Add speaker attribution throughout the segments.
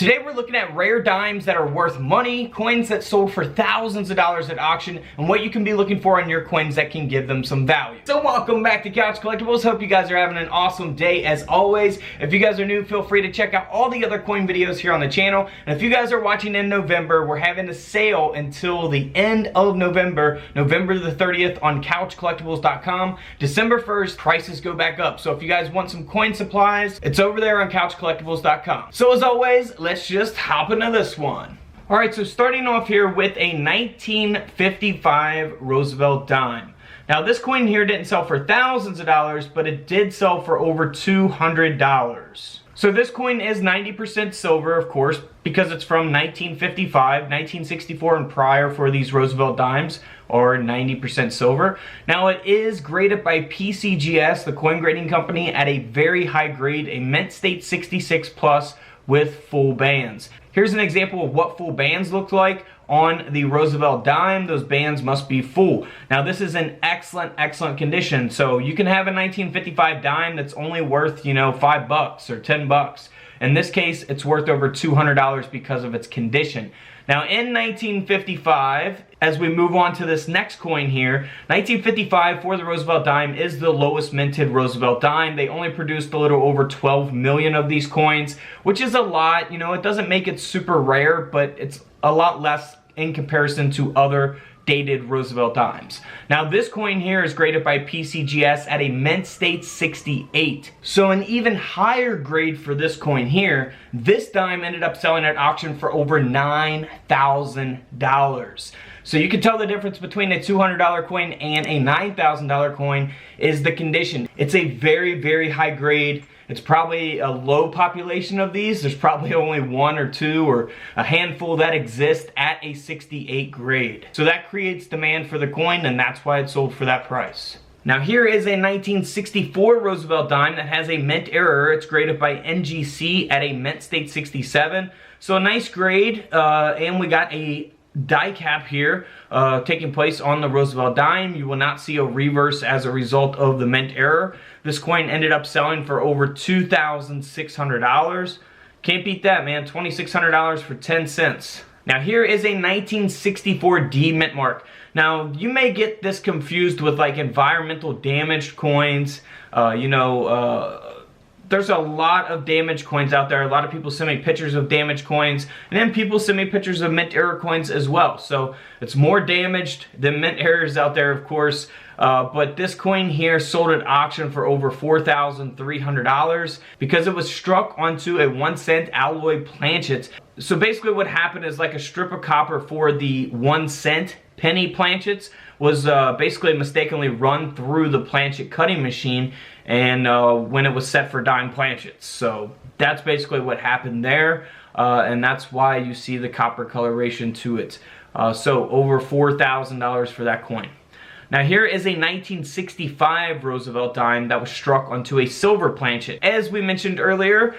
Speaker 1: Today we're looking at rare dimes that are worth money, coins that sold for thousands of dollars at auction, and what you can be looking for on your coins that can give them some value. So welcome back to Couch Collectibles. Hope you guys are having an awesome day as always. If you guys are new, feel free to check out all the other coin videos here on the channel. And if you guys are watching in November, we're having a sale until the end of November, November the 30th on couchcollectibles.com. December 1st, prices go back up. So if you guys want some coin supplies, it's over there on couchcollectibles.com. So as always, let's just hop into this one. Alright, so starting off here with a 1955 Roosevelt dime. Now this coin here didn't sell for thousands of dollars, but it did sell for over $200. So this coin is 90% silver, of course, because it's from 1955, 1964 and prior for these Roosevelt dimes are 90% silver. Now it is graded by PCGS, the coin grading company, at a very high grade, a mint state 66 plus with full bands. Here's an example of what full bands look like on the Roosevelt dime. Those bands must be full. Now this is in excellent condition. So you can have a 1955 dime that's only worth, you know, $5 or $10. In this case, it's worth over $200 because of its condition. Now in 1955, as we move on to this next coin here, 1955 for the Roosevelt dime is the lowest minted Roosevelt dime. They only produced a little over 12 million of these coins, which is a lot. You know, it doesn't make it super rare, but it's a lot less in comparison to other dated Roosevelt dimes. Now this coin here is graded by PCGS at a mint state 68. So an even higher grade for this coin here. This dime ended up selling at auction for over $9,000. So you can tell the difference between a $200 coin and a $9,000 coin is the condition. It's a very high grade. It's probably a low population of these. There's probably only one or two or a handful that exist at a 68 grade. So that creates demand for the coin, and that's why it sold for that price. Now here is a 1964 Roosevelt dime that has a mint error. It's graded by NGC at a mint state 67. So a nice grade, and we got a die cap here taking place on the Roosevelt dime. You will not see a reverse as a result of the mint error. This coin ended up selling for over $2,600. Can't beat that, man. $2,600 for 10 cents. Now here is a 1964 D mint mark. Now you may get this confused with like environmental damaged coins. There's a lot of damaged coins out there. A lot of people send me pictures of damaged coins, and then people send me pictures of mint error coins as well. So it's more damaged than mint errors out there, of course. But this coin here sold at auction for over $4,300 because it was struck onto a 1 cent alloy planchet. So basically what happened is like a strip of copper for the 1 cent penny planchets was basically mistakenly run through the planchet cutting machine and when it was set for dime planchets. So that's basically what happened there, and that's why you see the copper coloration to it. So over $4,000 for that coin. Now here is a 1965 Roosevelt dime that was struck onto a silver planchet. As we mentioned earlier,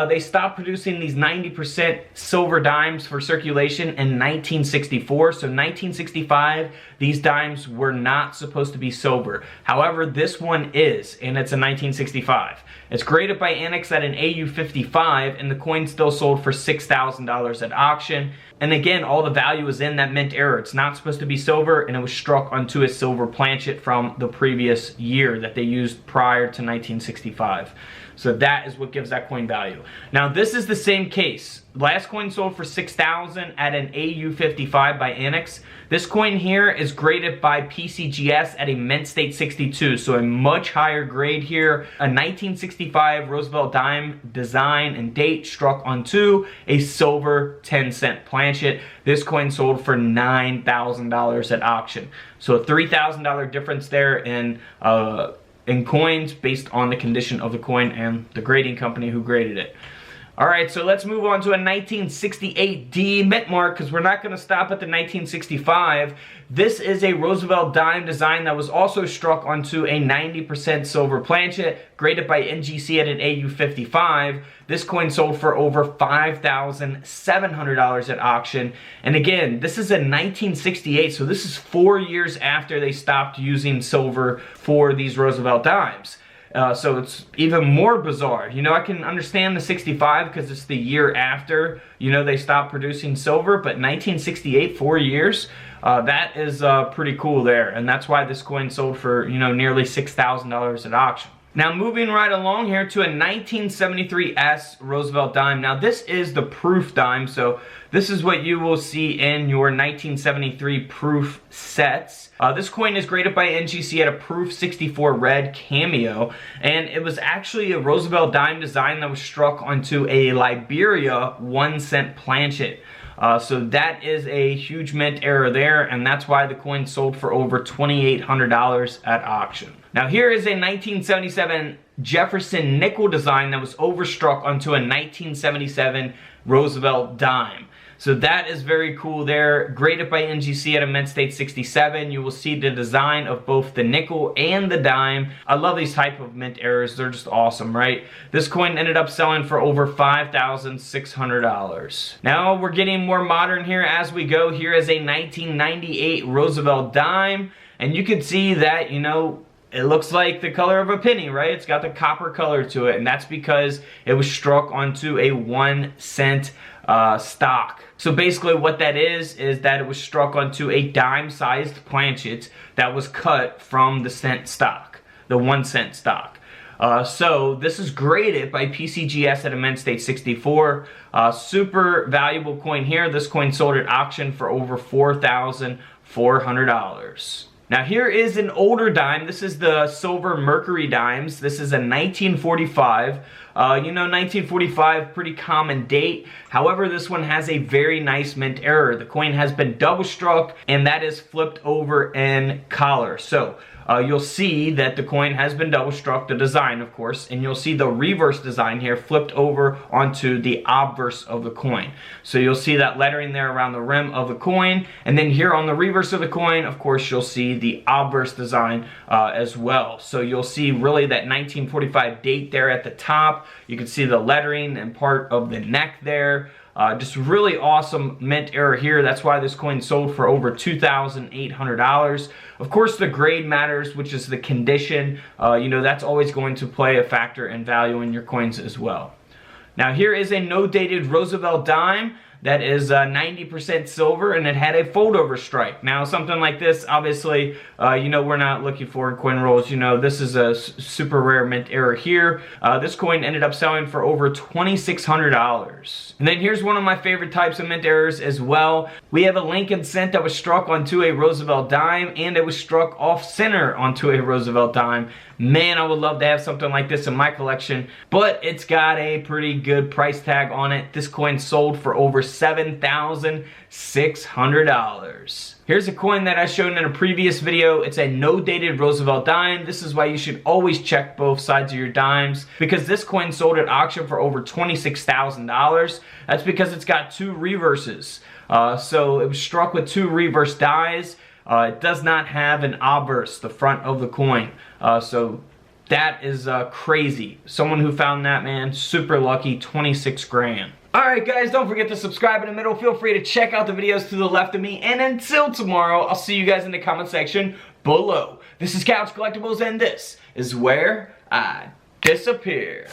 Speaker 1: they stopped producing these 90% silver dimes for circulation in 1964. So 1965, these dimes were not supposed to be silver. However, this one is, and it's a 1965. It's graded by Annex at an AU55, and the coin still sold for $6,000 at auction. And again, all the value is in that mint error. It's not supposed to be silver, and it was struck onto a silver planchet from the previous year that they used prior to 1965. So that is what gives that coin value. Now this is the same case. Last coin sold for $6,000 at an AU55 by Annex. This coin here is graded by PCGS at a mint state 62, so a much higher grade here. A 1965 Roosevelt dime design and date struck onto a silver 10 cent planchet. This coin sold for $9,000 at auction. So a $3,000 difference there in coins based on the condition of the coin and the grading company who graded it. Alright, so let's move on to a 1968 D mint mark because we're not going to stop at the 1965. This is a Roosevelt dime design that was also struck onto a 90% silver planchet, graded by NGC at an AU55. This coin sold for over $5,700 at auction. And again, this is a 1968, so this is 4 years after they stopped using silver for these Roosevelt dimes. So it's even more bizarre. You know, I can understand the 65 because it's the year after, you know, they stopped producing silver, but 1968, 4 years, that is pretty cool there. And that's why this coin sold for, you know, nearly $6,000 at auction. Now moving right along here to a 1973 S Roosevelt dime. Now this is the proof dime, so this is what you will see in your 1973 proof sets. This coin is graded by NGC at a proof 64 red cameo, and it was actually a Roosevelt dime design that was struck onto a Liberia 1-cent planchet. So that is a huge mint error there, and that's why the coin sold for over $2,800 at auction. Now here is a 1977 Jefferson nickel design that was overstruck onto a 1977 Roosevelt dime. So that is very cool there. Graded by NGC at a mint state 67. You will see the design of both the nickel and the dime. I love these type of mint errors. They're just awesome, right? This coin ended up selling for over $5,600. Now we're getting more modern here as we go. Here is a 1998 Roosevelt dime. And you can see that, you know, it looks like the color of a penny, right? It's got the copper color to it, and that's because it was struck onto a 1-cent stock. So basically what that is that it was struck onto a dime-sized planchet that was cut from the cent stock, the 1-cent stock. So this is graded by PCGS at a mint state 64. Super valuable coin here. This coin sold at auction for over $4,400. Now here is an older dime. This is the silver Mercury dimes. This is a 1945. You know, 1945, pretty common date. However, this one has a very nice mint error. The coin has been double struck, and that is flipped over in collar. So you'll see that the coin has been double struck, the design of course, and you'll see the reverse design here flipped over onto the obverse of the coin. So you'll see that lettering there around the rim of the coin, and then here on the reverse of the coin, of course, you'll see the obverse design as well. So you'll see really that 1945 date there at the top. You can see the lettering and part of the neck there. Just really awesome mint error here. That's why this coin sold for over $2,800. Of course, the grade matters, which is the condition. You know, that's always going to play a factor in value in your coins as well. Now here is a no-dated Roosevelt dime that is 90% silver, and it had a fold-over strike. Now something like this, obviously, you know, we're not looking for in coin rolls. You know, this is a super rare mint error here. This coin ended up selling for over $2,600. And then here's one of my favorite types of mint errors as well. We have a Lincoln cent that was struck onto a Roosevelt dime, and it was struck off-center onto a Roosevelt dime. Man, I would love to have something like this in my collection, but it's got a pretty good price tag on it. This coin sold for over $7,600. Here's a coin that I showed in a previous video. It's a no-dated Roosevelt dime. This is why you should always check both sides of your dimes, because this coin sold at auction for over $26,000. That's because it's got two reverses. So it was struck with two reverse dies. It does not have an obverse, the front of the coin. So that is crazy. Someone who found that, man, super lucky, 26 grand. Alright guys, don't forget to subscribe in the middle. Feel free to check out the videos to the left of me. And until tomorrow, I'll see you guys in the comment section below. This is Couch Collectibles, and this is where I disappear.